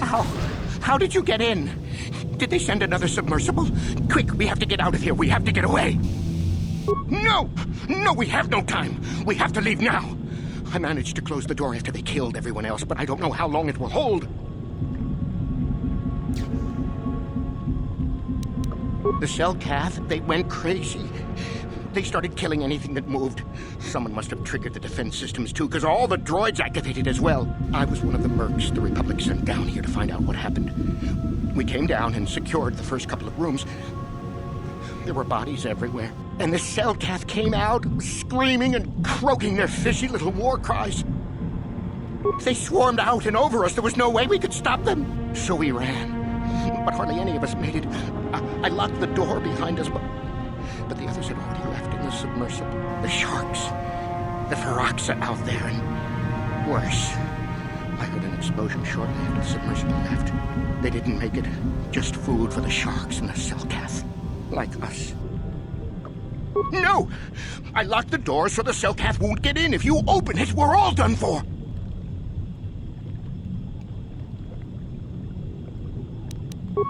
How did you get in? Did they send another submersible? Quick, we have to get out of here. We have to get away. No! No, we have no time. We have to leave now. I managed to close the door after they killed everyone else, but I don't know how long it will hold. The cell cath, they went crazy. They started killing anything that moved. Someone must have triggered the defense systems too, because all the droids activated as well. I was one of the mercs the Republic sent down here to find out what happened. We came down and secured the first couple of rooms. There were bodies everywhere. And the cell cath came out, screaming and croaking their fishy little war cries. They swarmed out and over us. There was no way we could stop them. So we ran. But hardly any of us made it. I locked the door behind us, but the others had already left in the submersible. The sharks. The Feroxa out there, and worse. I heard an explosion shortly after the submersible left. They didn't make it. Just food for the sharks and the cell cath. Like us. No! I locked the door so the cell cath won't get in. If you open it, we're all done for.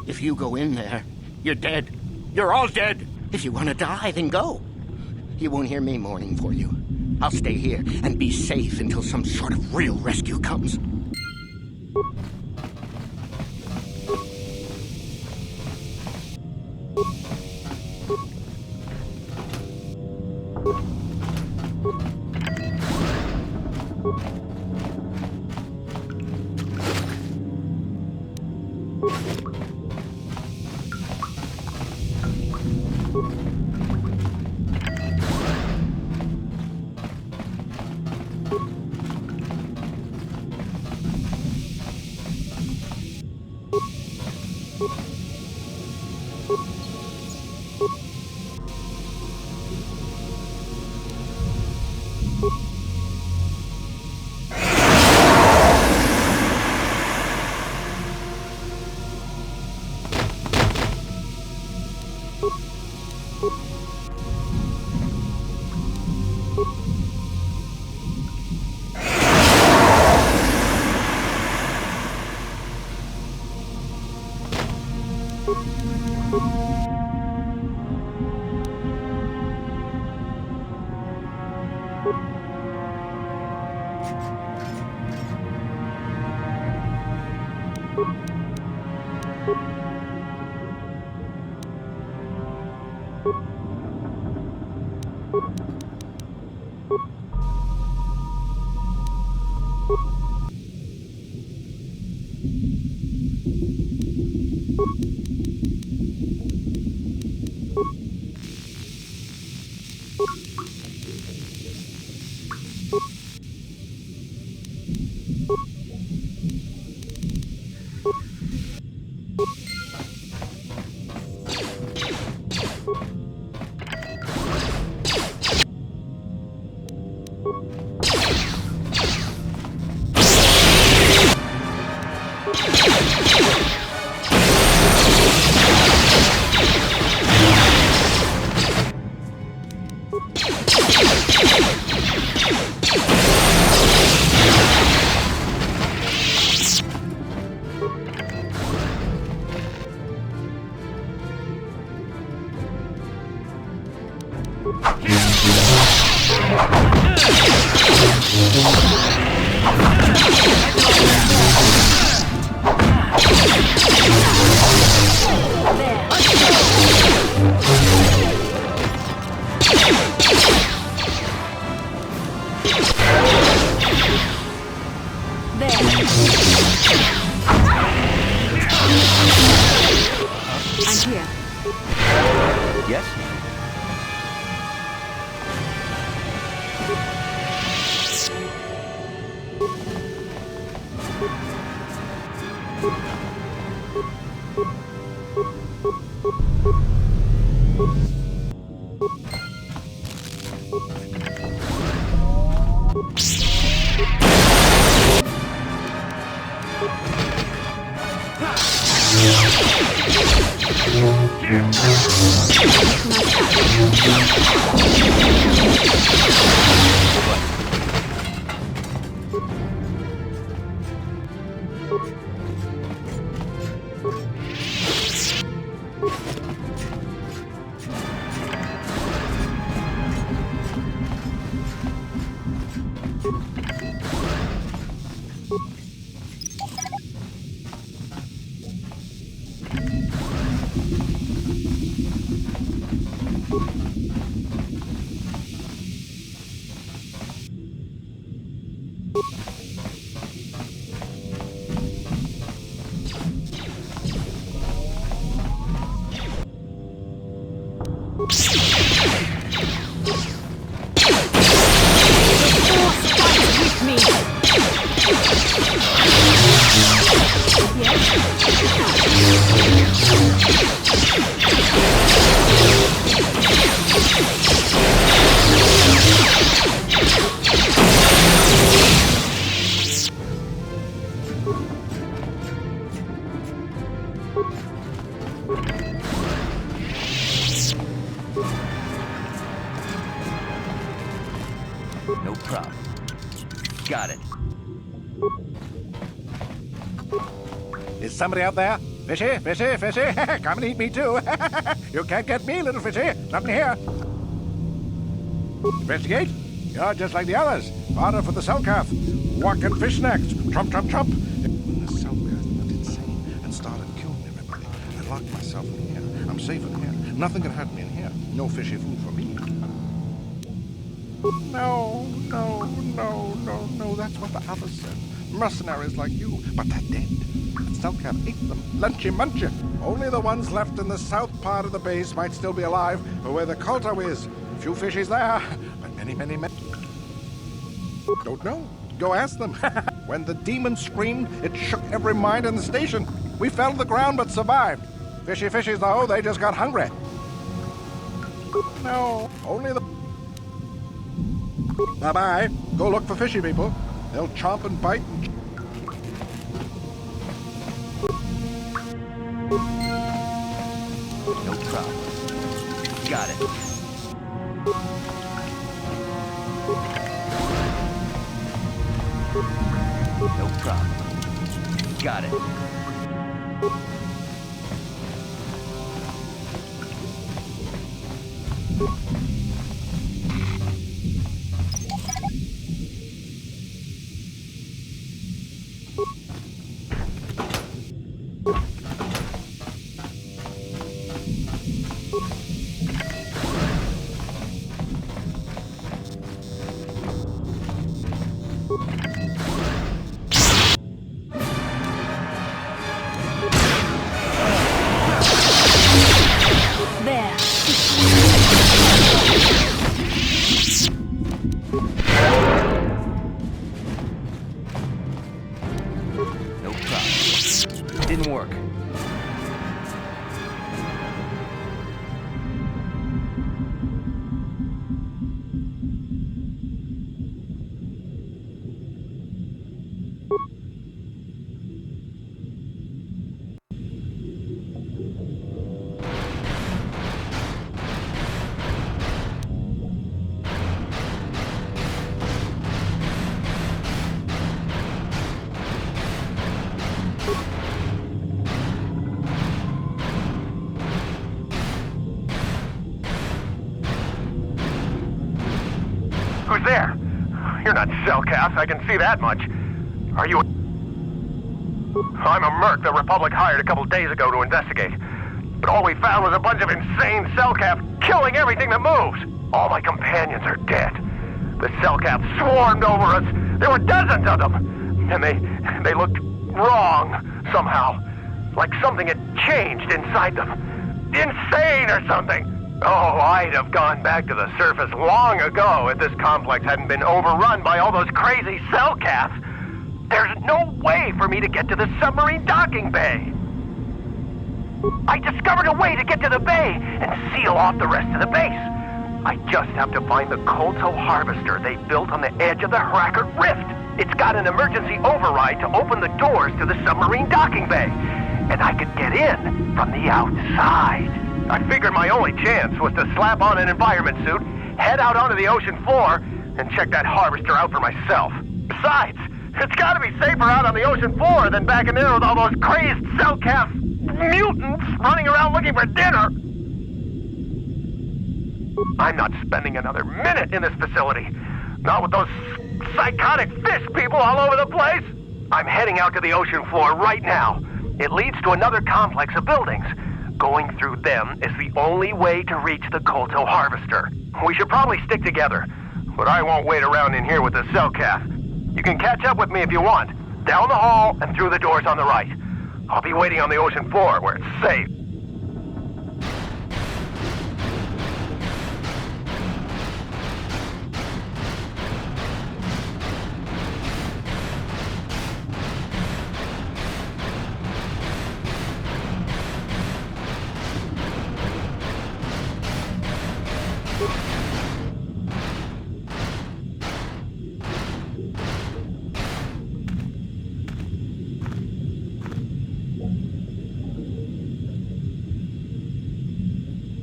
If you go in there, you're dead. You're all dead. If you want to die, then go. You won't hear me mourning for you. I'll stay here and be safe until some sort of real rescue comes. No problem. Got it. Is somebody out there? Fishy, fishy, fishy. Come and eat me too. You can't get me, little fishy. Nothing here. Investigate. You're just like the others. Order for the cell calf. Walk and fish next. Trump, trump, trump. When the cell calf went insane and started killing everybody, I locked myself in here. I'm safe in here. Nothing can hurt me in here. No fishy food for me. No, no, no, no, no. That's what the others said. Mercenaries like you, but they're dead. The cell calf ate them. Lunchy munchy. Only the ones left in the south part of the base might still be alive, or where the Colto is. Few fishies there, but many, many, many. Don't know. Go ask them. When the demon screamed, it shook every mind in the station. We fell to the ground but survived. Fishy fishies, though, they just got hungry. No, only the... Bye-bye. Go look for fishy people. They'll chomp and bite and... No problem. Got it. No problem. Got it. No problem. Didn't work. Who's there? You're not Cellcast, I can see that much. Are you... I'm a merc the Republic hired a couple days ago to investigate. But all we found was a bunch of insane Cellcast killing everything that moves. All my companions are dead. The Cellcast swarmed over us. There were dozens of them. And they looked wrong, somehow. Like something had changed inside them. Insane or something. Oh, I'd have gone back to the surface long ago if this complex hadn't been overrun by all those crazy Cellcasts. There's no way for me to get to the submarine docking bay. I discovered a way to get to the bay and seal off the rest of the base. I just have to find the Colto harvester they built on the edge of the Harakert Rift. It's got an emergency override to open the doors to the submarine docking bay. And I could get in from the outside. I figured my only chance was to slap on an environment suit, head out onto the ocean floor, and check that harvester out for myself. Besides, it's gotta be safer out on the ocean floor than back in there with all those crazed Cellcast mutants running around looking for dinner. I'm not spending another minute in this facility. Not with those psychotic fish people all over the place. I'm heading out to the ocean floor right now. It leads to another complex of buildings. Going through them is the only way to reach the Colto harvester. We should probably stick together, but I won't wait around in here with the Cellcast. You can catch up with me if you want. Down the hall and through the doors on the right. I'll be waiting on the ocean floor where it's safe.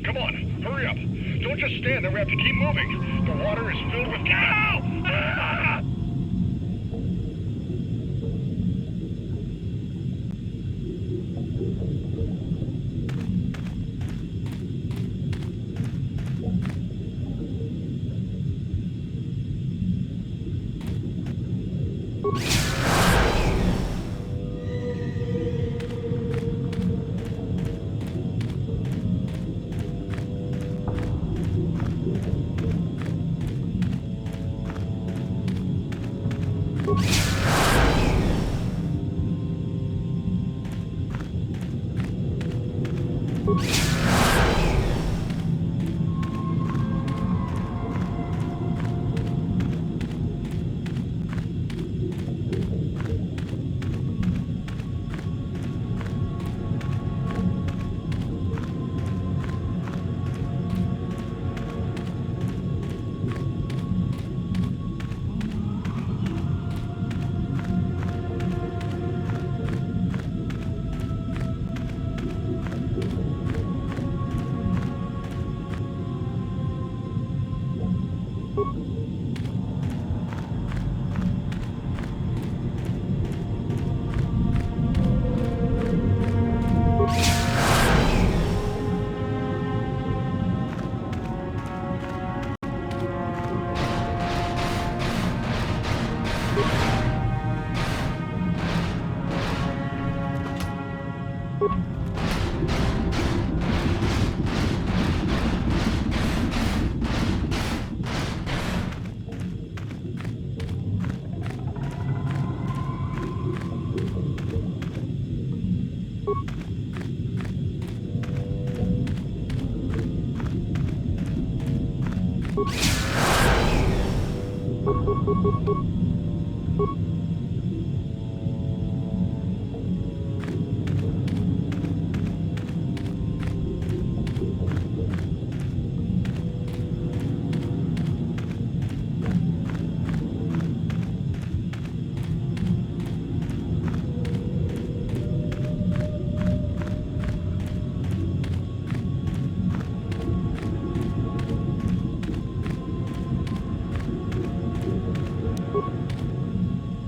Come on, hurry up. Don't just stand there, we have to keep moving. The water is filled with... Ow!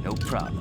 No problem.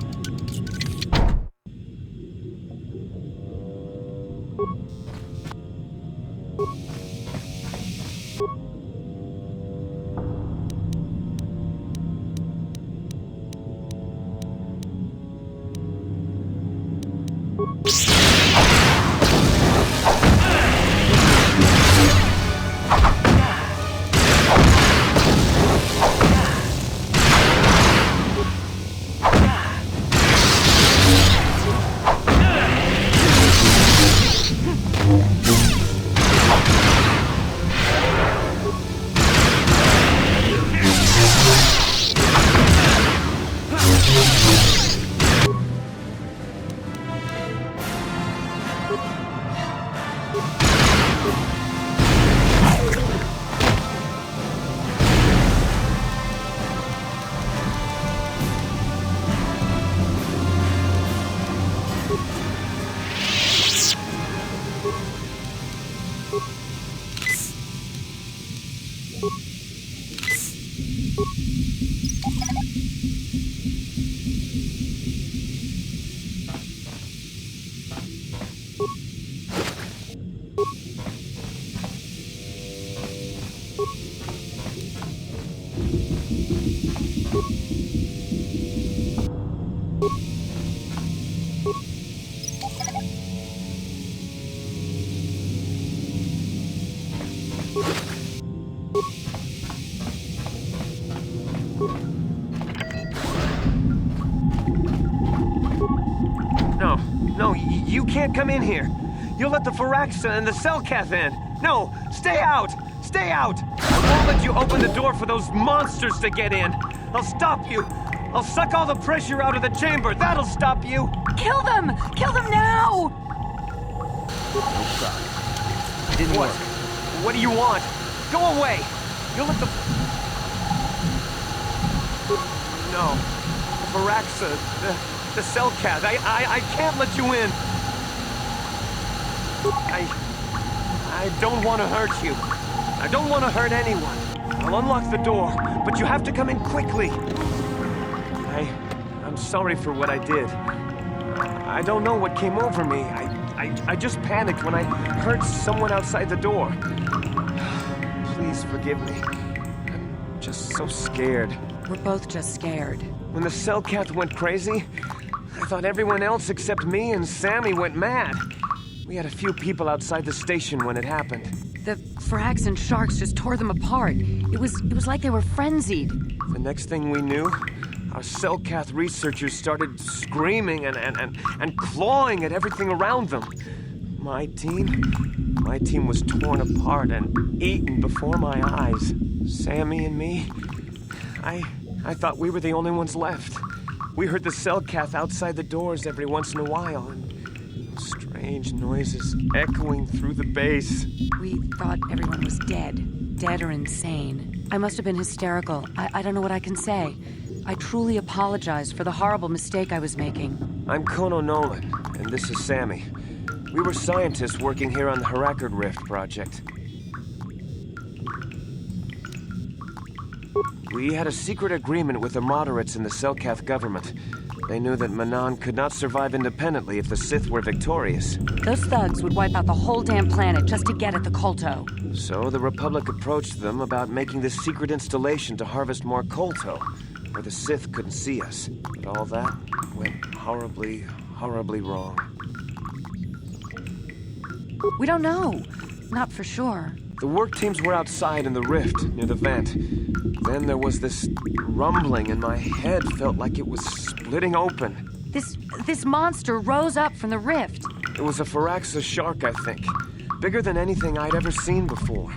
You can't come in here. You'll let the Firaxa and the Cellcath in. No, stay out! Stay out! I won't let you open the door for those monsters to get in. I'll stop you. I'll suck all the pressure out of the chamber. That'll stop you. Kill them! Kill them now! No problem. It didn't work. What do you want? Go away! You'll let the... No. The Firaxa, the Cellcath. I can't let you in. I don't want to hurt you. I don't want to hurt anyone. I'll unlock the door, but you have to come in quickly. I'm sorry for what I did. I don't know what came over me. I just panicked when I heard someone outside the door. Please forgive me. I'm just so scared. We're both just scared. When the Cellcath went crazy, I thought everyone else except me and Sammy went mad. We had a few people outside the station when it happened. The Frags and Sharks just tore them apart. It was like they were frenzied. The next thing we knew, our Cellcath researchers started screaming and clawing at everything around them. My team was torn apart and eaten before my eyes. Sammy and me, I thought we were the only ones left. We heard the Cellcath outside the doors every once in a while, and strange noises echoing through the base. We thought everyone was dead or insane. I must have been hysterical. I don't know what I can say. I truly apologize for the horrible mistake I was making. I'm Kono Nolan, and this is Sammy. We were scientists working here on the Harakard Rift project. We had a secret agreement with the moderates in the Cellcath government. They knew that Manan could not survive independently if the Sith were victorious. Those thugs would wipe out the whole damn planet just to get at the Kolto. So the Republic approached them about making this secret installation to harvest more Kolto, where the Sith couldn't see us. But all that went horribly, horribly wrong. We don't know. Not for sure. The work teams were outside in the rift, near the vent. Then there was this rumbling, and my head felt like it was splitting open. This monster rose up from the rift. It was a Firaxa shark, I think. Bigger than anything I'd ever seen before.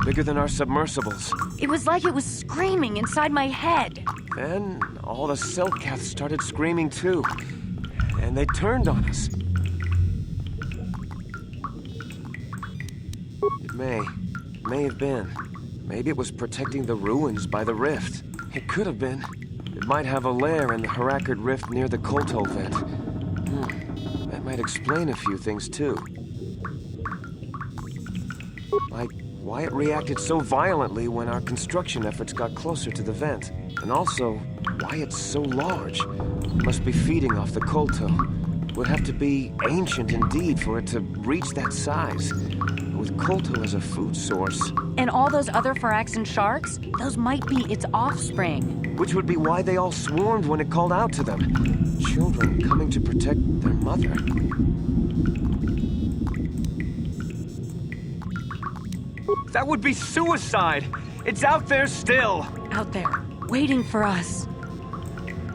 Bigger than our submersibles. It was like it was screaming inside my head. Then all the Cellcaths started screaming too. And they turned on us. It may have been. Maybe it was protecting the ruins by the rift. It could have been. It might have a lair in the Harakard Rift near the Kolto vent. That might explain a few things too. Like why it reacted so violently when our construction efforts got closer to the vent. And also, why it's so large. It must be feeding off the Kolto. It would have to be ancient indeed for it to reach that size. With Kolto as a food source. And all those other Firaxan sharks? Those might be its offspring. Which would be why they all swarmed when it called out to them. Children coming to protect their mother. That would be suicide! It's out there still! Out there, waiting for us.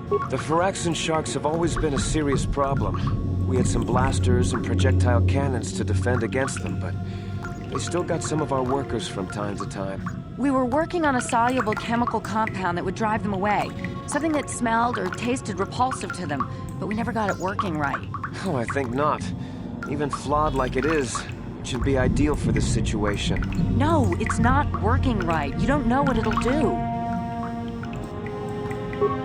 The Firaxan sharks have always been a serious problem. We had some blasters and projectile cannons to defend against them, but they still got some of our workers from time to time. We were working on a soluble chemical compound that would drive them away. Something that smelled or tasted repulsive to them, but we never got it working right. Oh, I think not. Even flawed like it is, it should be ideal for this situation. No, it's not working right. You don't know what it'll do.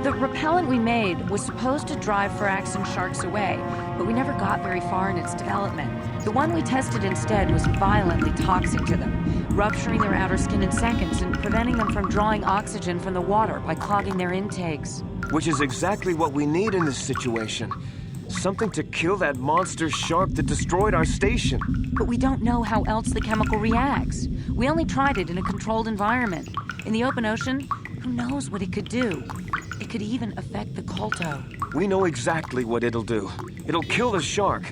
The repellent we made was supposed to drive Firaxan sharks away, but we never got very far in its development. The one we tested instead was violently toxic to them, rupturing their outer skin in seconds and preventing them from drawing oxygen from the water by clogging their intakes. Which is exactly what we need in this situation. Something to kill that monster shark that destroyed our station. But we don't know how else the chemical reacts. We only tried it in a controlled environment. In the open ocean, who knows what it could do? It could even affect the Kolto. We know exactly what it'll do. It'll kill the shark.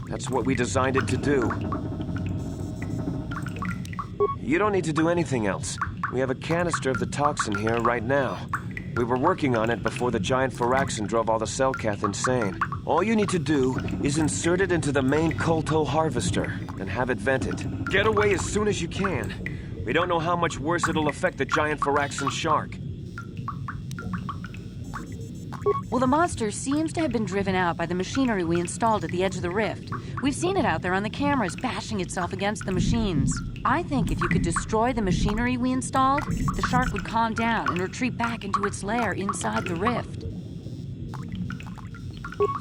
That's what we designed it to do. You don't need to do anything else. We have a canister of the toxin here right now. We were working on it before the giant Firaxan drove all the Cellcath insane. All you need to do is insert it into the main Kolto harvester and have it vented. Get away as soon as you can. We don't know how much worse it'll affect the giant Firaxan shark. Well, the monster seems to have been driven out by the machinery we installed at the edge of the rift. We've seen it out there on the cameras, bashing itself against the machines. I think if you could destroy the machinery we installed, the shark would calm down and retreat back into its lair inside the rift.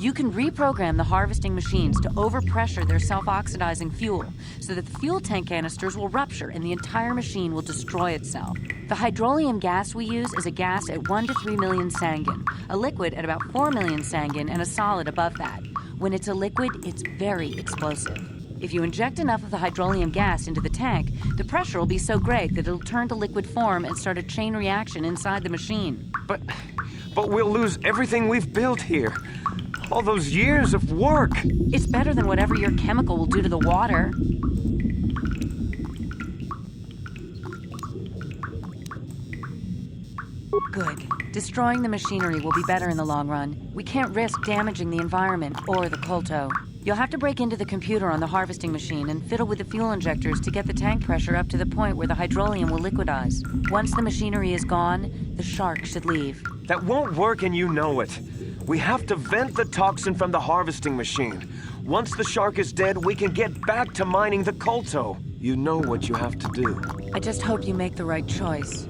You can reprogram the harvesting machines to overpressure their self-oxidizing fuel so that the fuel tank canisters will rupture and the entire machine will destroy itself. The hydrolium gas we use is a gas at 1 to 3 million sangin, a liquid at about 4 million sangin, and a solid above that. When it's a liquid, it's very explosive. If you inject enough of the hydrolium gas into the tank, the pressure will be so great that it'll turn to liquid form and start a chain reaction inside the machine. But we'll lose everything we've built here. All those years of work. It's better than whatever your chemical will do to the water. Good. Destroying the machinery will be better in the long run. We can't risk damaging the environment or the Kolto. You'll have to break into the computer on the harvesting machine and fiddle with the fuel injectors to get the tank pressure up to the point where the hydrolium will liquidize. Once the machinery is gone, the shark should leave. That won't work and you know it. We have to vent the toxin from the harvesting machine. Once the shark is dead, we can get back to mining the Kolto. You know what you have to do. I just hope you make the right choice.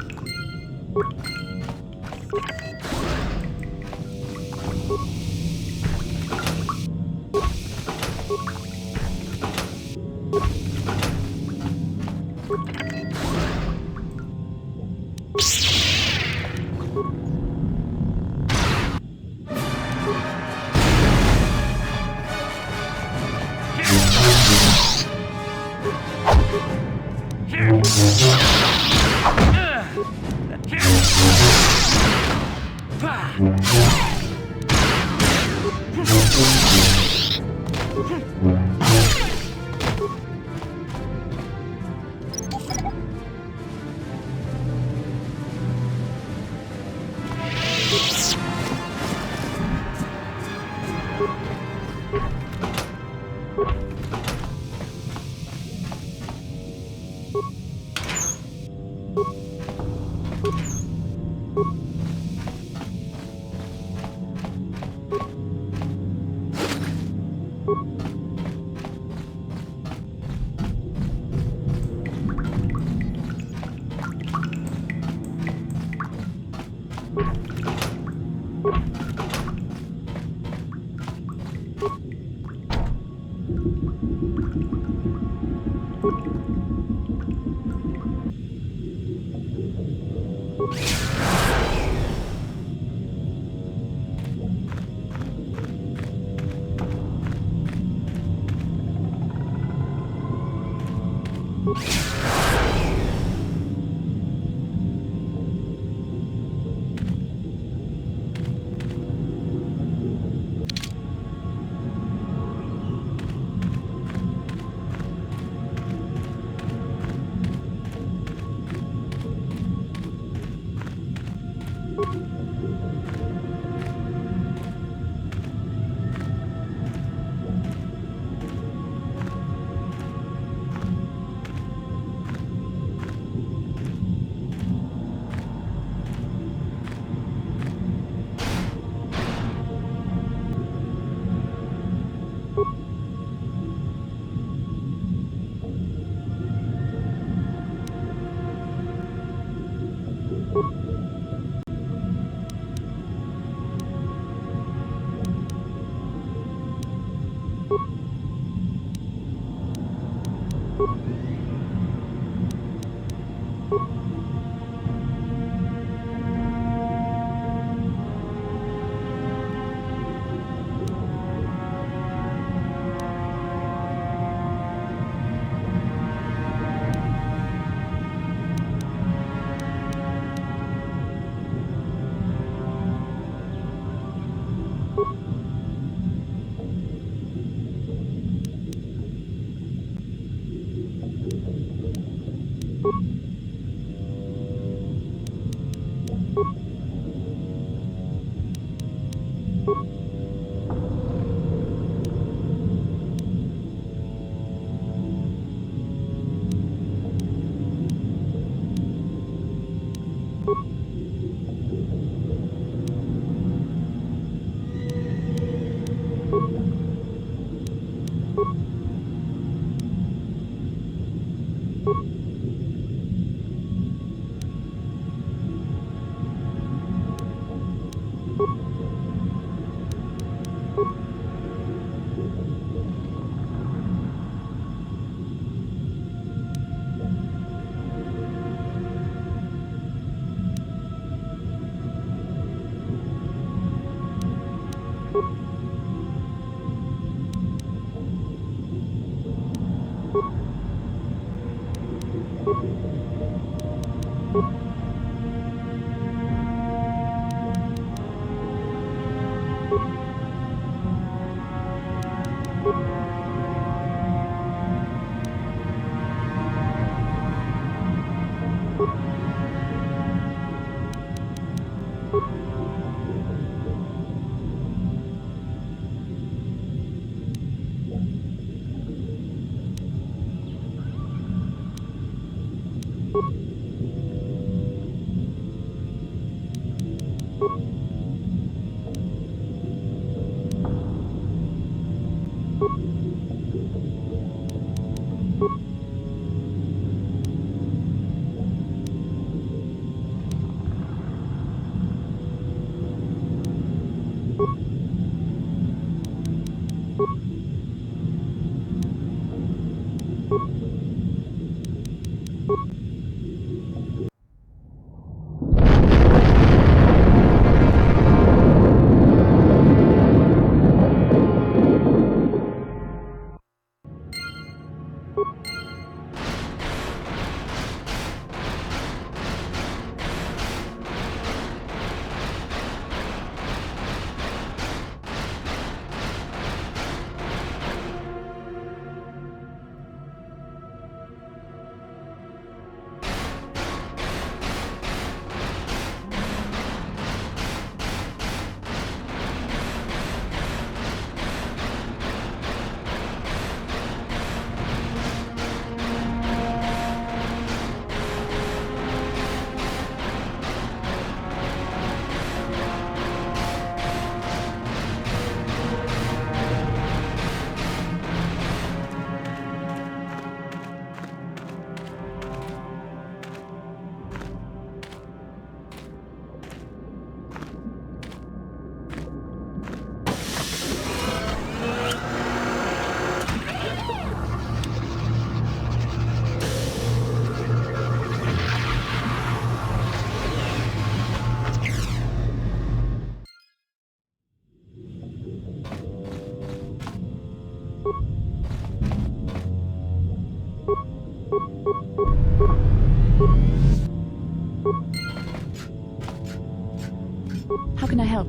How can I help?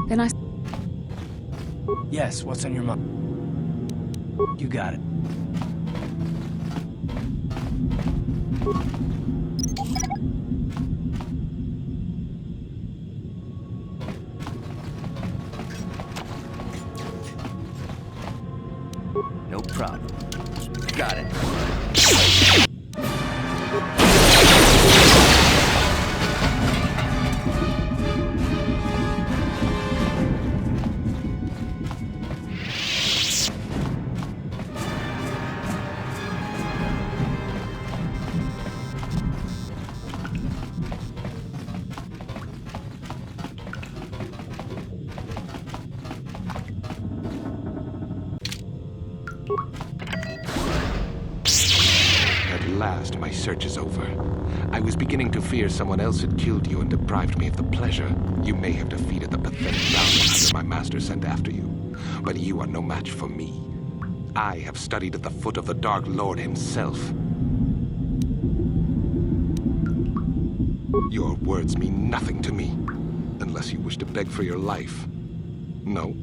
Then I... Yes, what's on your mind? You got it. No problem. Got it. At last, my search is over. I was beginning to fear someone else had killed you and deprived me of the pleasure you may have defeated the pathetic bounties my master sent after you. But you are no match for me. I have studied at the foot of the Dark Lord himself. Your words mean nothing to me, unless you wish to beg for your life. No?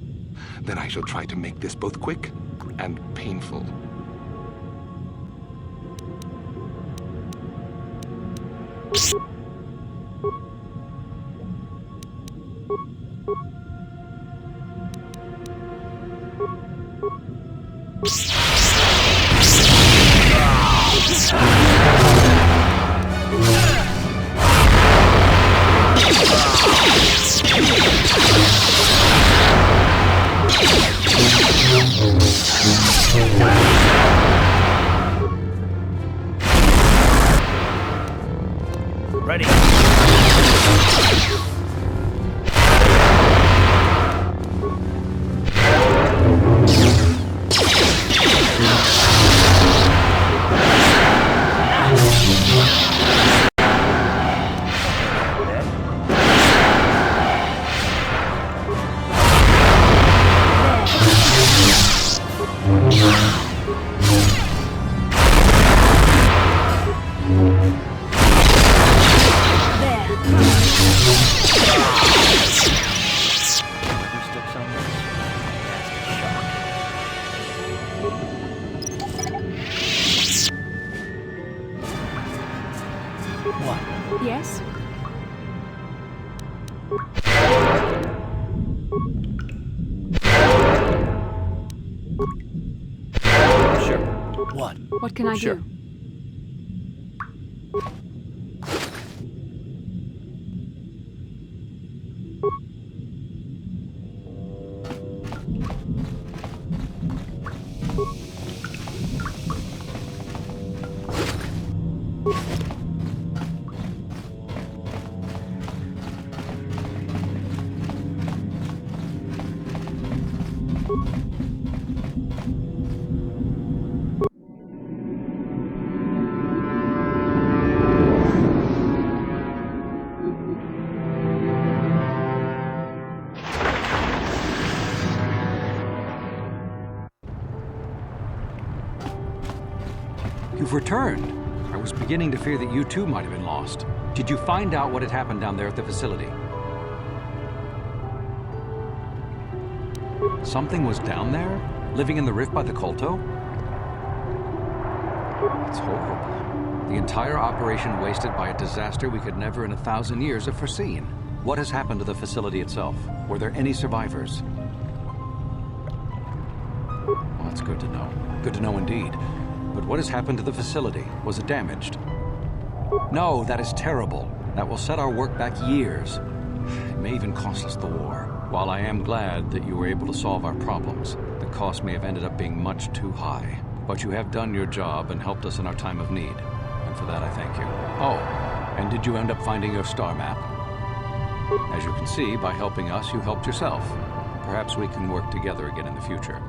Then I shall try to make this both quick and painful. Ready. Yes? Sure. What? What can I Sure. do? You've returned. I was beginning to fear that you too might have been lost. Did you find out what had happened down there at the facility? Something was down there? Living in the rift by the Kolto? It's horrible. The entire operation wasted by a disaster we could never in 1,000 years have foreseen. What has happened to the facility itself? Were there any survivors? Well, that's good to know. Good to know indeed. But what has happened to the facility? Was it damaged? No, that is terrible. That will set our work back years. It may even cost us the war. While I am glad that you were able to solve our problems, the cost may have ended up being much too high. But you have done your job and helped us in our time of need. And for that I thank you. Oh, and did you end up finding your star map? As you can see, by helping us, you helped yourself. Perhaps we can work together again in the future.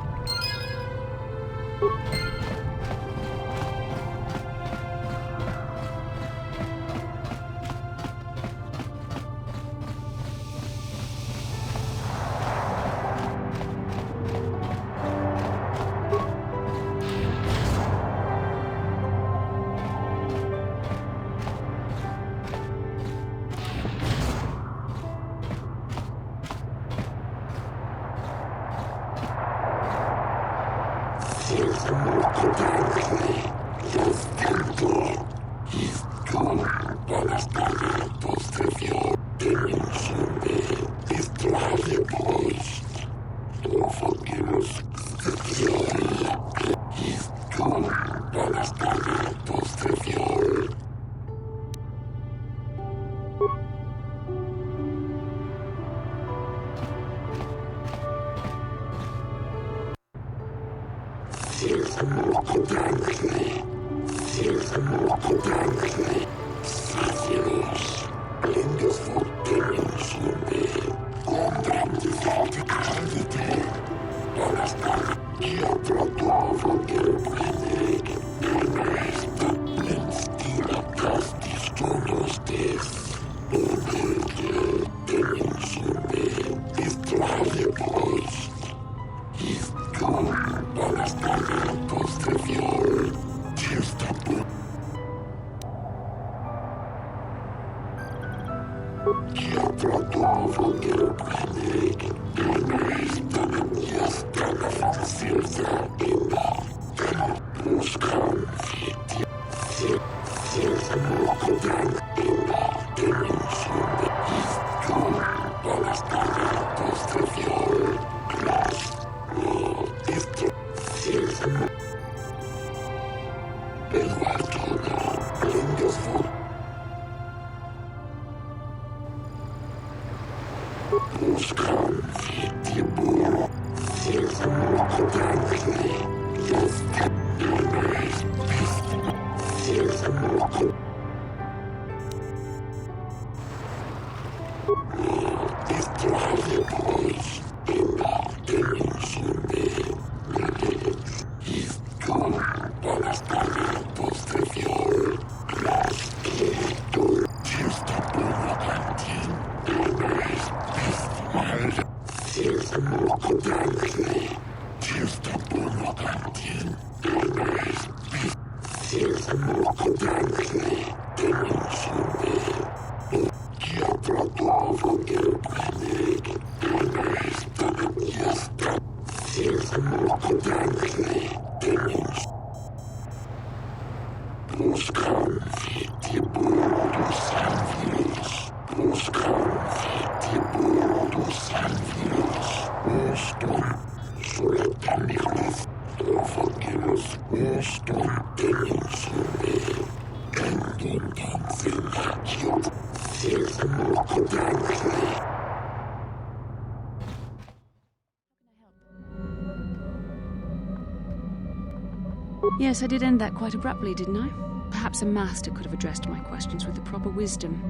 Yes, I did end that quite abruptly, didn't I? Perhaps a master could have addressed my questions with the proper wisdom,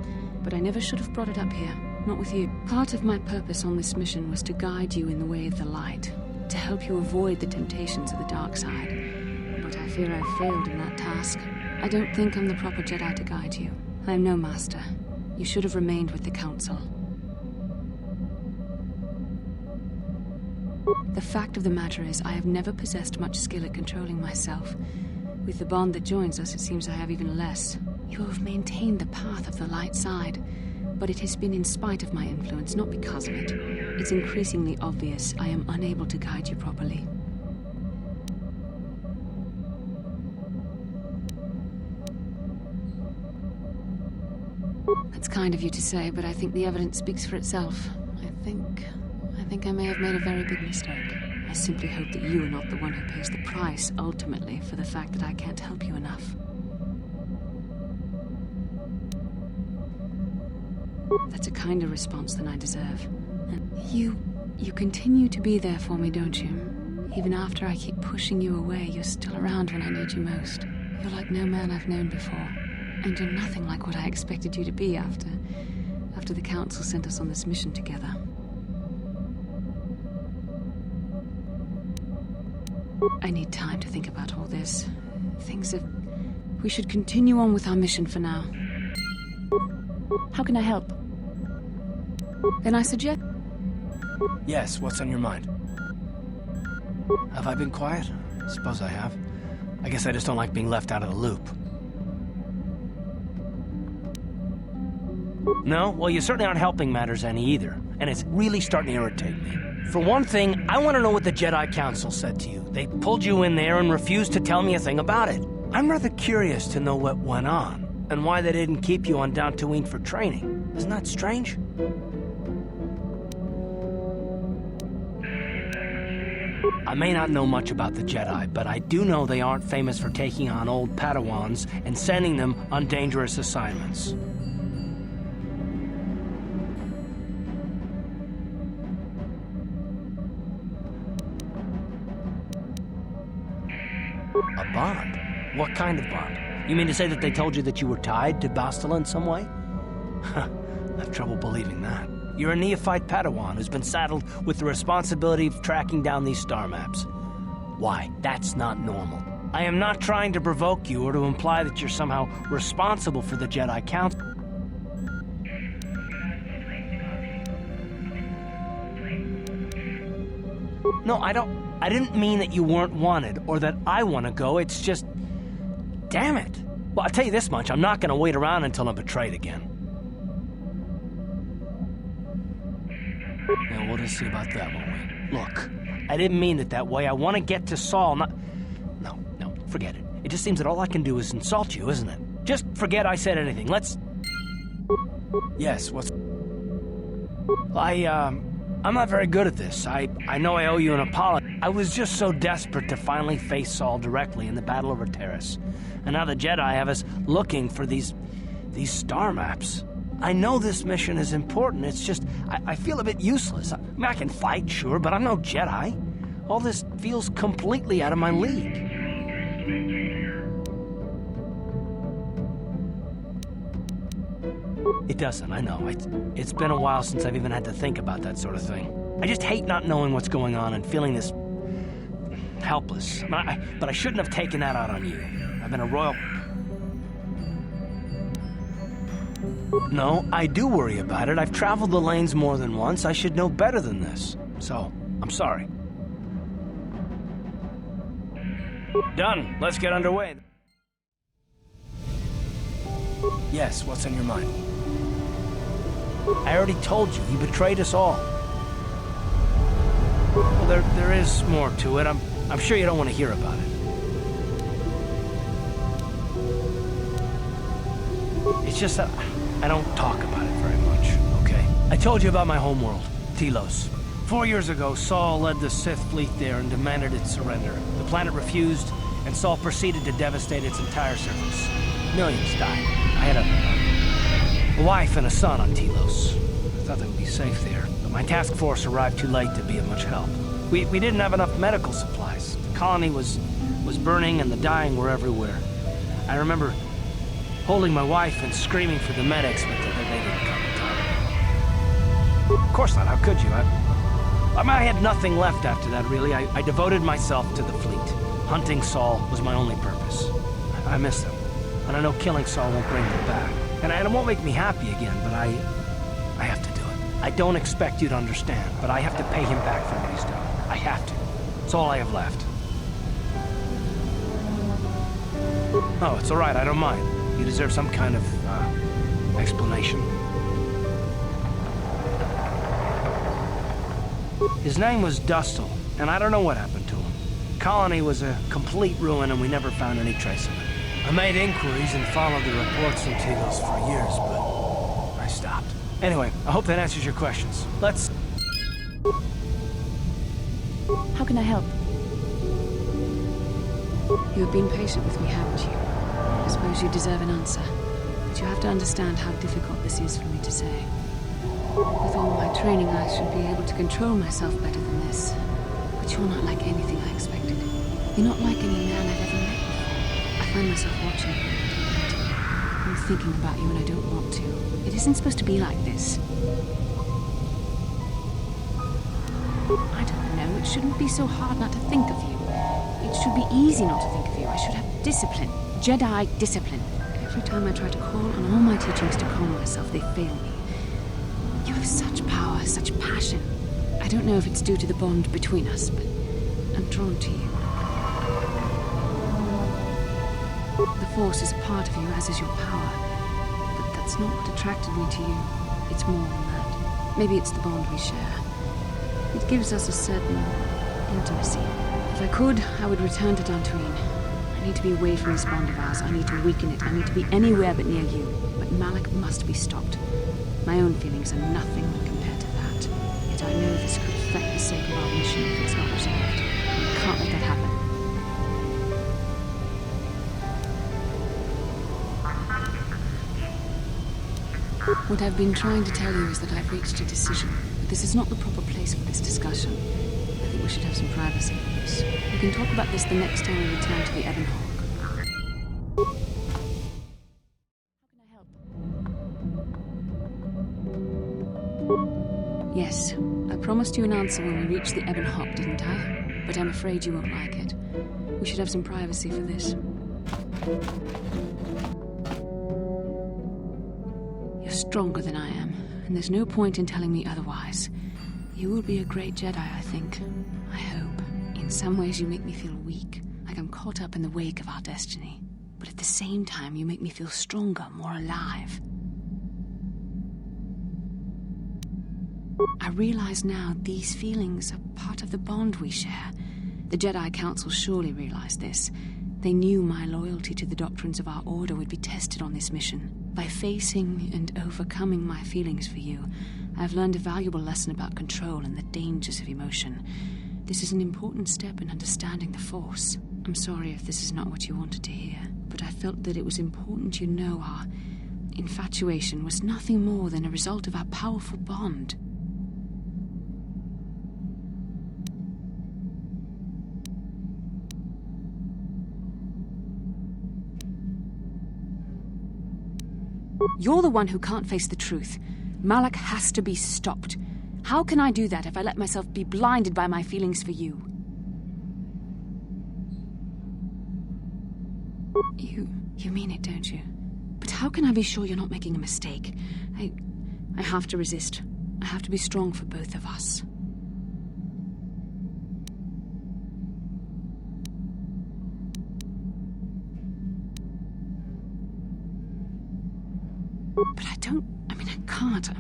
but I never should have brought it up here, not with you. Part of my purpose on this mission was to guide you in the way of the light, to help you avoid the temptations of the dark side. But I fear I failed in that task. I don't think I'm the proper Jedi to guide you. I am no master. You should have remained with the Council. The fact of the matter is, I have never possessed much skill at controlling myself. With the bond that joins us, it seems I have even less. You have maintained the path of the light side, but it has been in spite of my influence, not because of it. It's increasingly obvious I am unable to guide you properly. That's kind of you to say, but I think the evidence speaks for itself. I think I may have made a very big mistake. I simply hope that you are not the one who pays the price, ultimately, for the fact that I can't help you enough. That's a kinder response than I deserve. And you continue to be there for me, don't you? Even after I keep pushing you away, you're still around when I need you most. You're like no man I've known before. And you're nothing like what I expected you to be after the Council sent us on this mission together. I need time to think about all this. We should continue on with our mission for now. How can I help? Then I suggest... Yes, what's on your mind? Have I been quiet? Suppose I have. I guess I just don't like being left out of the loop. No? Well, you certainly aren't helping matters any either. And it's really starting to irritate me. For one thing, I want to know what the Jedi Council said to you. They pulled you in there and refused to tell me a thing about it. I'm rather curious to know what went on, and why they didn't keep you on Dantooine for training. Isn't that strange? I may not know much about the Jedi, but I do know they aren't famous for taking on old Padawans and sending them on dangerous assignments. A bond? What kind of bond? You mean to say that they told you that you were tied to Bastila in some way? I have trouble believing that. You're a neophyte Padawan who's been saddled with the responsibility of tracking down these star maps. Why? That's not normal. I am not trying to provoke you or to imply that you're somehow responsible for the Jedi Council. No, I didn't mean that you weren't wanted or that I want to go. It's just... Damn it. Well, I'll tell you this much. I'm not going to wait around until I'm betrayed again. Yeah, we'll just see about that, won't we? Look, I didn't mean it that way. I want to get to Saul, not... No, forget it. It just seems that all I can do is insult you, isn't it? Just forget I said anything. Let's... Yes, what's... I'm not very good at this. I know I owe you an apology. I was just so desperate to finally face Saul directly in the Battle over Terrace. And now the Jedi have us looking for these star maps. I know this mission is important. It's just, I feel a bit useless. I mean, I can fight, sure, but I'm no Jedi. All this feels completely out of my league. It doesn't, I know. It's been a while since I've even had to think about that sort of thing. I just hate not knowing what's going on and feeling this... helpless. But I shouldn't have taken that out on you. I've been a royal... No, I do worry about it. I've traveled the lanes more than once. I should know better than this. So, I'm sorry. Done. Let's get underway. Yes, what's on your mind? I already told you, he betrayed us all. Well, there is more to it. I'm sure you don't want to hear about it. It's just that I don't talk about it very much, okay? I told you about my homeworld, Telos. 4 years ago, Saul led the Sith fleet there and demanded its surrender. The planet refused, and Saul proceeded to devastate its entire surface. Millions died. I had a wife and a son on Telos. I thought they would be safe there, but my task force arrived too late to be of much help. We didn't have enough medical supplies. The colony was burning and the dying were everywhere. I remember holding my wife and screaming for the medics, but they didn't come in time. Of course not, how could you? I had nothing left after that, really. I devoted myself to the fleet. Hunting Saul was my only purpose. I miss him. And I know killing Saul won't bring him back. And it won't make me happy again, but I have to do it. I don't expect you to understand, but I have to pay him back for what he's done. I have to. It's all I have left. Oh, it's all right, I don't mind. You deserve some kind of, explanation. His name was Dustil, and I don't know what happened to him. The colony was a complete ruin, and we never found any trace of it. I made inquiries and followed the reports from Telos for years, but I stopped. Anyway, I hope that answers your questions. Let's... How can I help? You have been patient with me, haven't you? I suppose you deserve an answer. But you have to understand how difficult this is for me to say. With all my training, I should be able to control myself better than this. But you're not like anything I expected. You're not like any man I've ever met before. I find myself watching you. I'm thinking about you and I don't want to. It isn't supposed to be like this. I don't know. It shouldn't be so hard not to think of you. It should be easy not to think of you. I should have discipline. Jedi discipline. Every time I try to call on all my teachings to calm myself, they fail me. You have such power, such passion. I don't know if it's due to the bond between us, but I'm drawn to you. The Force is a part of you, as is your power. But that's not what attracted me to you. It's more than that. Maybe it's the bond we share. It gives us a certain intimacy. If I could, I would return to Dantooine. I need to be away from this bond of ours. I need to weaken it. I need to be anywhere but near you. But Malik must be stopped. My own feelings are nothing compared to that. Yet I know this could affect the sake of our mission if it's not resolved. We can't let that happen. What I've been trying to tell you is that I've reached a decision. But this is not the proper place for this discussion. I think we should have some privacy on this. We can talk about this the next time we return to the Ebon Hawk. Yes, I promised you an answer when we reached the Ebon Hawk, didn't I? But I'm afraid you won't like it. We should have some privacy for this. You're stronger than I am, and there's no point in telling me otherwise. You will be a great Jedi, I think. I hope. In some ways you make me feel weak, like I'm caught up in the wake of our destiny. But at the same time, you make me feel stronger, more alive. I realize now these feelings are part of the bond we share. The Jedi Council surely realized this. They knew my loyalty to the doctrines of our order would be tested on this mission. By facing and overcoming my feelings for you, I've learned a valuable lesson about control and the dangers of emotion. This is an important step in understanding the Force. I'm sorry if this is not what you wanted to hear, but I felt that it was important you know our infatuation was nothing more than a result of our powerful bond. You're the one who can't face the truth. Malik has to be stopped. How can I do that if I let myself be blinded by my feelings for you? You mean it, don't you? But how can I be sure you're not making a mistake? I have to resist. I have to be strong for both of us. But I can't.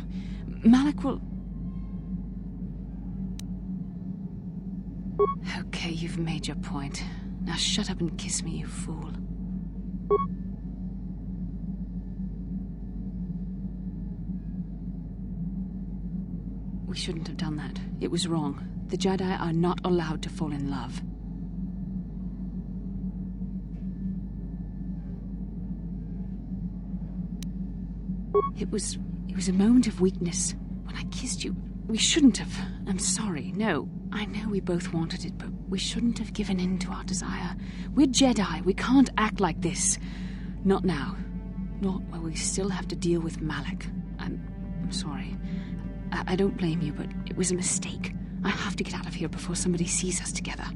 Malik will... Okay, you've made your point. Now shut up and kiss me, you fool. We shouldn't have done that. It was wrong. The Jedi are not allowed to fall in love. It was a moment of weakness. When I kissed you, we shouldn't have. I'm sorry. No, I know we both wanted it, but we shouldn't have given in to our desire. We're Jedi. We can't act like this. Not now. Not while we still have to deal with Malik. I'm sorry. I don't blame you, but it was a mistake. I have to get out of here before somebody sees us together.